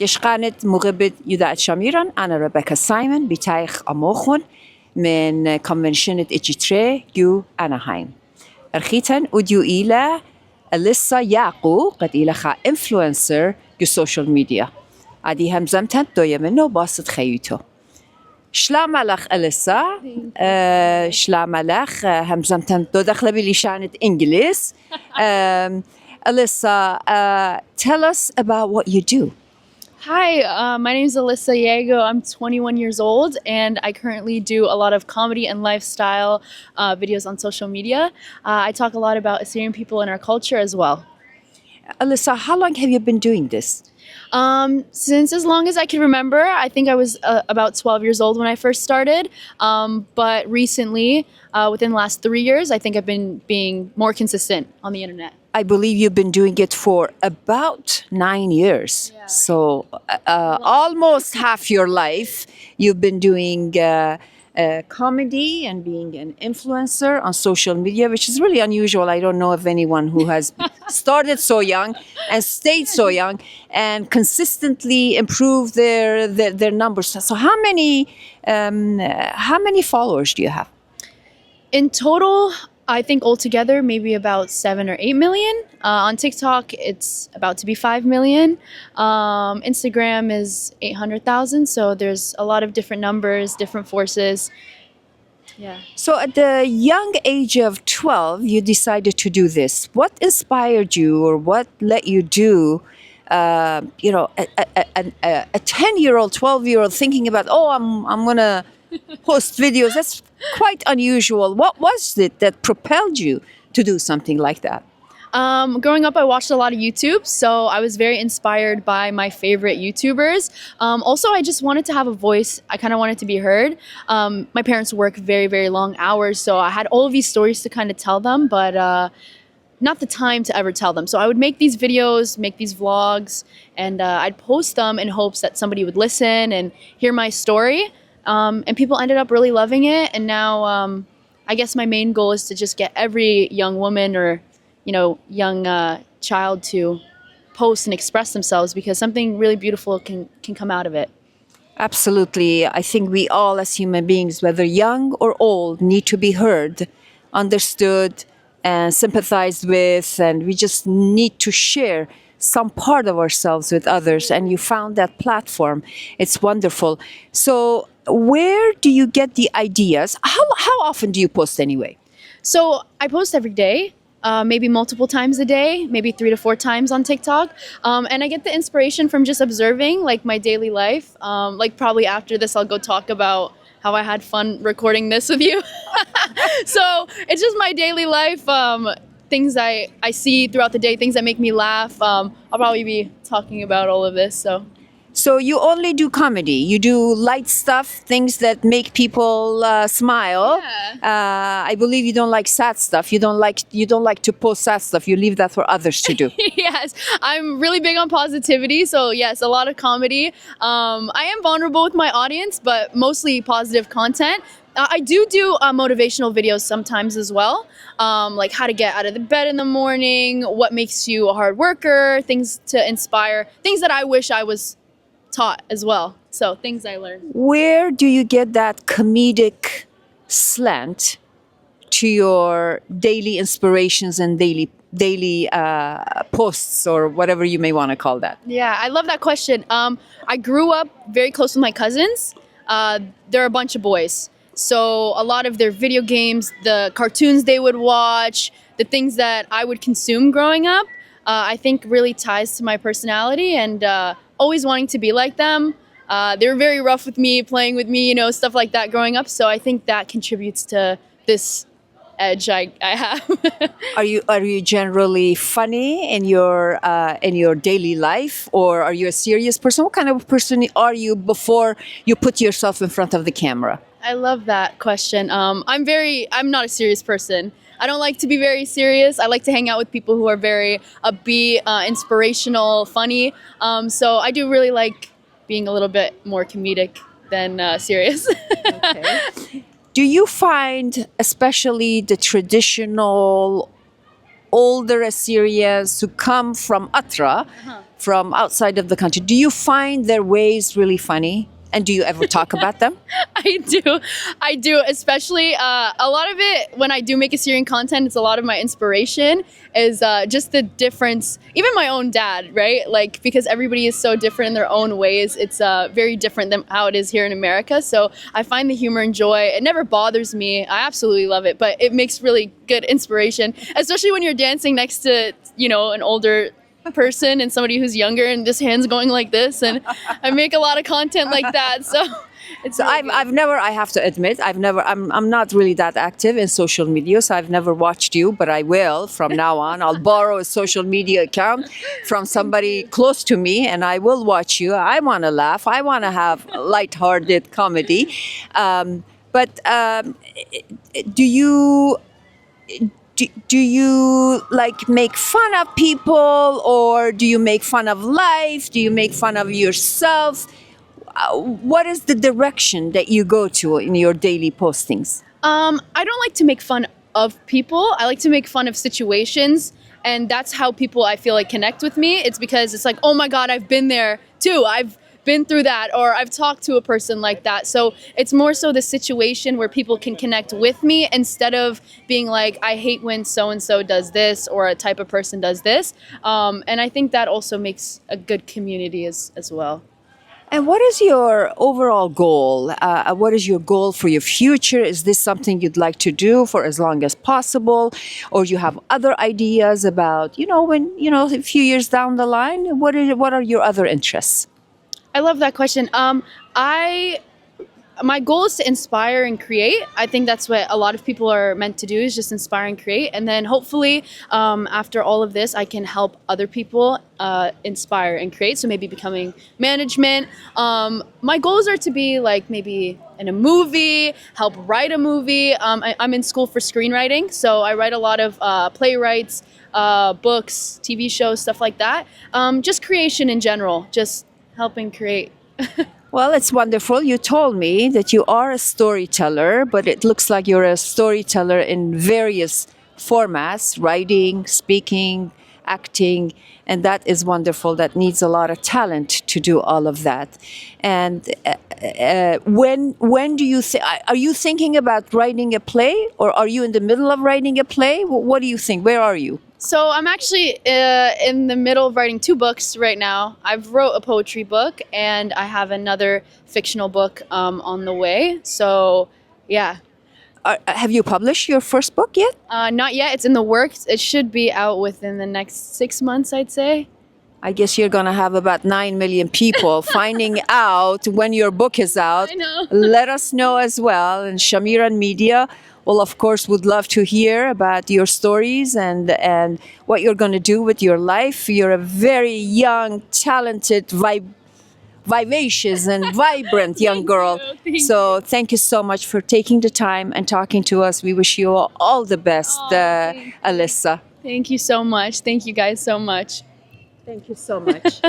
يشقانت مغبد يدعت شاميران أنا ريبيكا سايمون بتايخ أموخون من كونفنشنة إجيتري جو أناهايم أرخيتن وديو إلى أليسا ياقو قد إلى خا إنفلونسر جو سوشيال ميديا عدي هم زمتن دوية منه باسط خيوتو شلام لخ أليسا شلام لخ هم زمتن دو دخل بلشانة إنجليز Alyssa, tell us about what you do. Hi, my name is Alyssa Yago. I'm 21 years old and I currently do a lot of comedy and lifestyle videos on social media. I talk a lot about Assyrian people and our culture as well. Alyssa, how long have you been doing this? Since as long as I can remember. I think I was about 12 years old when I first started. But recently, within the last 3 years, I think I've been being more consistent on the internet. I believe you've been doing it for about 9 years. Yeah. So almost half your life you've been doing comedy and being an influencer on social media, which is really unusual. I don't know of anyone who has started so young and stayed so young and consistently improved their numbers. So how many followers do you have? In total, I think altogether maybe about 7 or 8 million. On TikTok, it's about to be 5 million. Instagram is 800,000. So there's a lot of different numbers, different forces. Yeah. So at the young age of 12, you decided to do this. What inspired you or what let you do, a 10-year-old, 12-year-old thinking about, I'm going to post videos? That's quite unusual. What was it that propelled you to do something like that? Growing up, I watched a lot of YouTube, so I was very inspired by my favorite YouTubers. Also, I just wanted to have a voice. I kind of wanted to be heard. My parents work very, very long hours, so I had all of these stories to kind of tell them, but not the time to ever tell them. So I would make these videos, make these vlogs, and I'd post them in hopes that somebody would listen and hear my story. And people ended up really loving it. And now I guess my main goal is to just get every young woman or, young child to post and express themselves because something really beautiful can come out of it. Absolutely. I think we all as human beings, whether young or old, need to be heard, understood, and sympathized with. And we just need to share some part of ourselves with others. And you found that platform. It's wonderful. So where do you get the ideas? How often do you post anyway? So I post every day, maybe multiple times a day, maybe 3 to 4 times on TikTok. And I get the inspiration from just observing like my daily life. Like probably after this, I'll go talk about how I had fun recording this with you. So it's just my daily life, things I see throughout the day, things that make me laugh. I'll probably be talking about all of this. So you only do comedy. You do light stuff, things that make people smile. Yeah. I believe you don't like sad stuff. You don't like to post sad stuff. You leave that for others to do. Yes, I'm really big on positivity. So yes, a lot of comedy. I am vulnerable with my audience, but mostly positive content. I do motivational videos sometimes as well, like how to get out of the bed in the morning, what makes you a hard worker, things to inspire, things that I wish I was taught as well. So things I learned. Where do you get that comedic slant to your daily inspirations and daily posts or whatever you may want to call that? Yeah, I love that question. I grew up very close with my cousins. They're a bunch of boys. So a lot of their video games, the cartoons they would watch, the things that I would consume growing up, I think really ties to my personality and always wanting to be like them. They were very rough with me, playing with me, stuff like that growing up. So I think that contributes to this edge I have. Are you generally funny in your daily life, or are you a serious person? What kind of person are you before you put yourself in front of the camera? I love that question. I'm not a serious person. I don't like to be very serious. I like to hang out with people who are very upbeat, inspirational, funny. So I do really like being a little bit more comedic than serious. Okay. Do you find especially the traditional older Assyrians who come from Atra, from outside of the country, do you find their ways really funny? And do you ever talk about them? I do, especially a lot of it when I do make Assyrian content. It's a lot of my inspiration is just the difference. Even my own dad, right? Like because everybody is so different in their own ways. It's very different than how it is here in America. So I find the humor and joy. It never bothers me. I absolutely love it, but it makes really good inspiration, especially when you're dancing next to an older person and somebody who's younger and this hand's going like this, and I make a lot of content like that, so it's So really I've never, I have to admit, I'm not really that active in social media, so I've never watched you, but I will from now on. I'll borrow a social media account from somebody close to me, and I will watch you. I want to laugh. I want to have lighthearted comedy. But do you do you like make fun of people, or do you make fun of life? Do you make fun of yourself? What is the direction that you go to in your daily postings? I don't like to make fun of people. I like to make fun of situations, and that's how people I feel like connect with me. It's because it's like, oh my God, I've been there too. I've been through that, or I've talked to a person like that. So it's more so the situation where people can connect with me instead of being like, I hate when so-and-so does this or a type of person does this. And I think that also makes a good community as well. And what is your overall goal? What is your goal for your future? Is this something you'd like to do for as long as possible? Or you have other ideas about, when, a few years down the line, what are your other interests? I love that question. My goal is to inspire and create. I think that's what a lot of people are meant to do, is just inspire and create. And then hopefully after all of this, I can help other people inspire and create. So maybe becoming management. My goals are to be like maybe in a movie, help write a movie. I'm in school for screenwriting. So I write a lot of playwrights, books, TV shows, stuff like that. Just creation in general, just helping create. Well, it's wonderful. You told me that you are a storyteller, but it looks like you're a storyteller in various formats, writing, speaking, acting, and that is wonderful. That needs a lot of talent to do all of that. And when do you think, are you thinking about writing a play, or are you in the middle of writing a play? What do you think? Where are you? So I'm actually in the middle of writing 2 books right now. I've wrote a poetry book, and I have another fictional book on the way. So, yeah. Have you published your first book yet? Not yet. It's in the works. It should be out within the next 6 months, I'd say. I guess you're going to have about 9 million people finding out when your book is out. I know. Let us know as well. And Shamiran Media, well, of course, would love to hear about your stories and what you're going to do with your life. You're a very young, talented, vivacious and vibrant young girl. So thank you so much for taking the time and talking to us. We wish you all the best, Alyssa. Thank you so much. Thank you guys so much. Thank you so much.